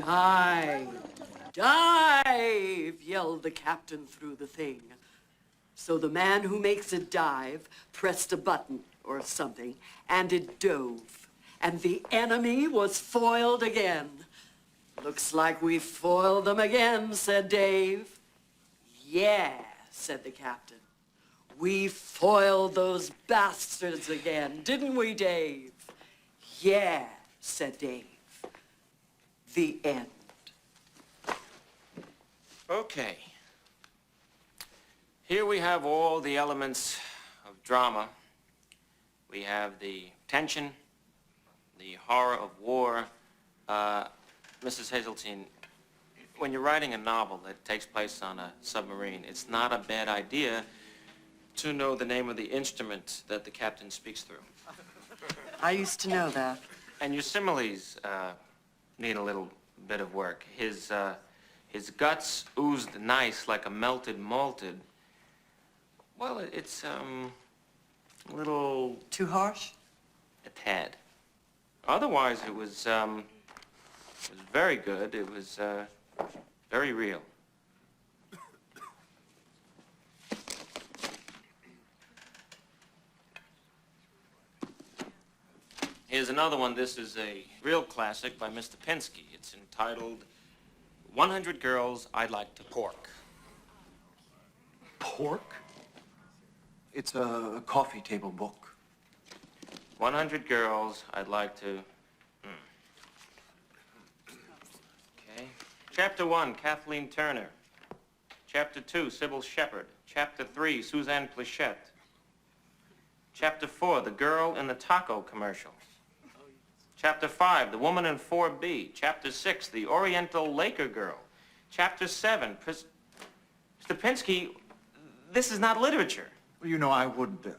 Dive! Dive! Yelled the captain through the thing. So the man who makes it dive pressed a button or something, and it dove. And the enemy was foiled again. Looks like we foiled them again, said Dave. Yeah, said the captain. We foiled those bastards again, didn't we, Dave? Yeah, said Dave. The end. Okay. Here we have all the elements of drama. We have the tension, the horror of war. Mrs. Hazeltine, when you're writing a novel that takes place on a submarine, it's not a bad idea to know the name of the instrument that the captain speaks through. I used to know that. And your similes need a little bit of work. His guts oozed nice like a melted malted. Well, it's a little... Too harsh? A tad. Otherwise, it was very good. It was very real. Here's another one. This is a real classic by Mr. Pinsky. It's entitled 100 Girls I'd Like to Pork. Pork? It's a coffee table book. 100 Girls I'd Like to... Okay. Chapter 1, Kathleen Turner. Chapter 2, Sybil Shepherd. Chapter 3, Suzanne Plachette. Chapter 4, The Girl in the Taco Commercial. Chapter 5, The Woman in 4B. Chapter 6, The Oriental Laker Girl. Chapter 7, Mr. Pinsky, this is not literature. Well, you know, I would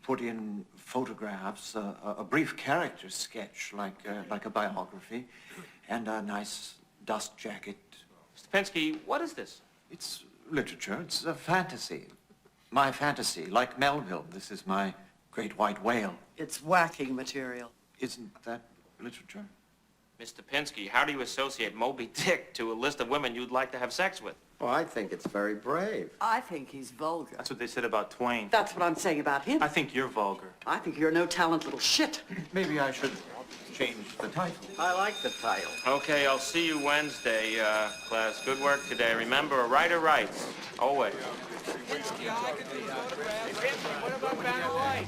put in photographs, a brief character sketch, like a biography, and a nice dust jacket. Mr. Pinsky, what is this? It's literature. It's a fantasy. My fantasy, like Melville. This is my great white whale. It's whacking material. Isn't that literature? Mr. Pinsky, how do you associate Moby Dick to a list of women you'd like to have sex with? Well, I think it's very brave. I think he's vulgar. That's what they said about Twain. That's what I'm saying about him. I think you're vulgar. I think you're no talent little shit. Maybe I should change the title. I like the title. Okay, I'll see you Wednesday, class. Good work today. Remember, a writer writes. Always. Pinsky, I could do photographs. Hey, Pinsky, what about Vanna White?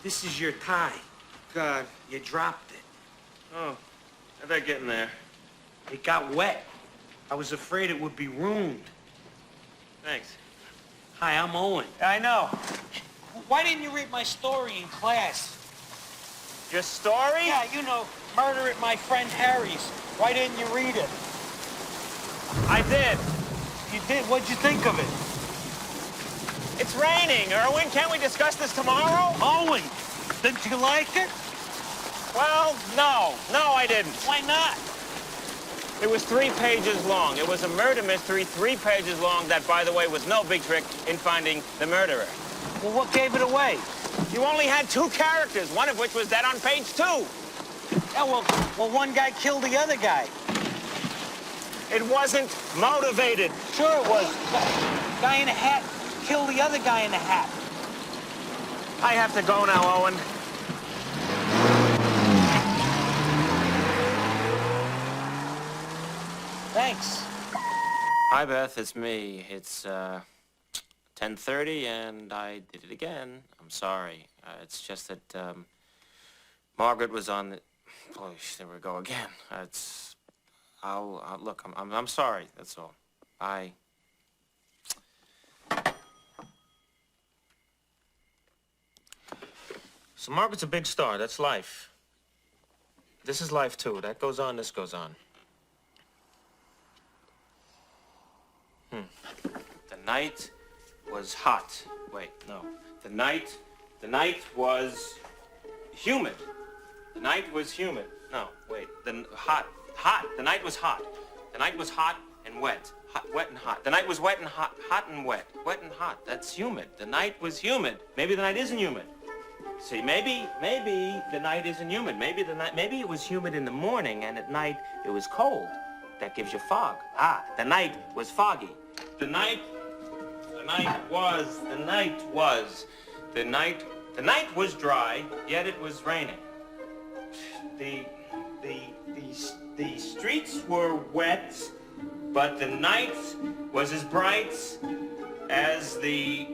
This is your tie. God. You dropped it. Oh, how'd that get in there? It got wet. I was afraid it would be ruined. Thanks. Hi, I'm Owen. I know. Why didn't you read my story in class? Your story? Yeah, you know, Murder at My Friend Harry's. Why didn't you read it? I did. You did? What'd you think of it? It's raining, Erwin. Can't we discuss this tomorrow? Owen, didn't you like it? Well, no. No, I didn't. Why not? It was 3 pages long. It was a murder mystery, 3 pages long, that, by the way, was no big trick in finding the murderer. Well, what gave it away? You only had 2 characters, one of which was dead on page 2. Yeah, well, one guy killed the other guy. It wasn't motivated. Sure it was. Guy in a hat killed the other guy in the hat. I have to go now, Owen. Thanks. Hi, Beth. It's me. It's 10:30, and I did it again. I'm sorry. It's just that Margaret was on the... Oh, there we go again. I'll look. I'm sorry. That's all. So Margaret's a big star. That's life. This is life, too. That goes on, this goes on. The night was hot. Wait, no. The night was humid. The night was humid. No, wait. Hot. The night was hot. The night was hot and wet. Hot, wet and hot. The night was wet and hot. Hot and wet. Wet and hot. That's humid. The night was humid. Maybe the night isn't humid. See, maybe the night isn't humid. Maybe it was humid in the morning and at night it was cold. That gives you fog. The night was foggy. The night was dry, yet it was raining. The streets were wet, but the night was as bright as the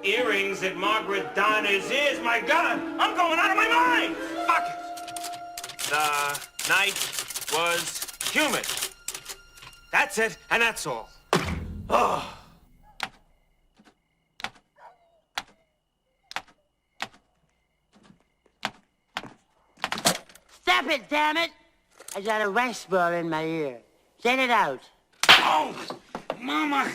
earrings at Margaret Donner's ears. My God, I'm going out of my mind! Fuck it! The night was humid. That's it, and that's all. Oh. Stop it, damn it! I got a wax ball in my ear. Get it out. Oh, Mama.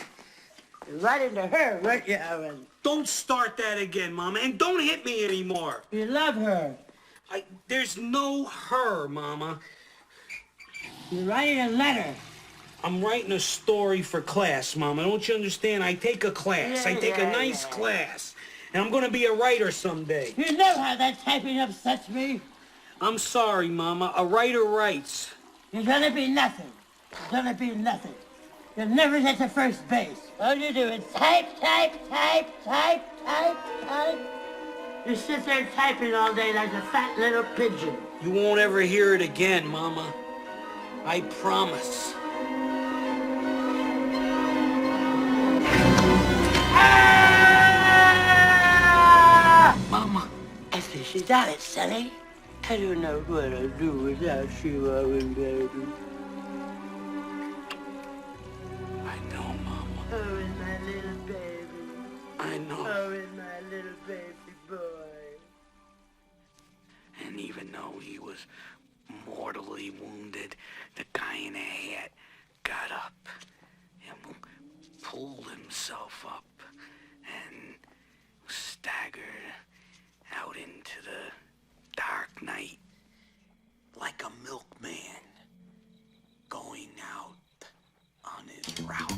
Right into her, weren't you, Owen? Don't start that again, Mama, and don't hit me anymore. You love her. There's no her, Mama. You're writing a letter. I'm writing a story for class, Mama. Don't you understand? I take a class. I take a nice class. And I'm gonna be a writer someday. You know how that typing upsets me. I'm sorry, Mama. A writer writes. You're gonna be nothing. You're gonna be nothing. You'll never get to first base. All you do is type. You sit there typing all day like a fat little pigeon. You won't ever hear it again, Mama. I promise. Mama. I think she got it, Sonny. I don't know what I'd do without you, Owen, baby. I know, Mama. Owen, my little baby. I know. Owen, my little baby boy. And even though he was mortally wounded, the guy in the hat got up and pulled himself up and staggered out into the dark night like a milkman going out on his route.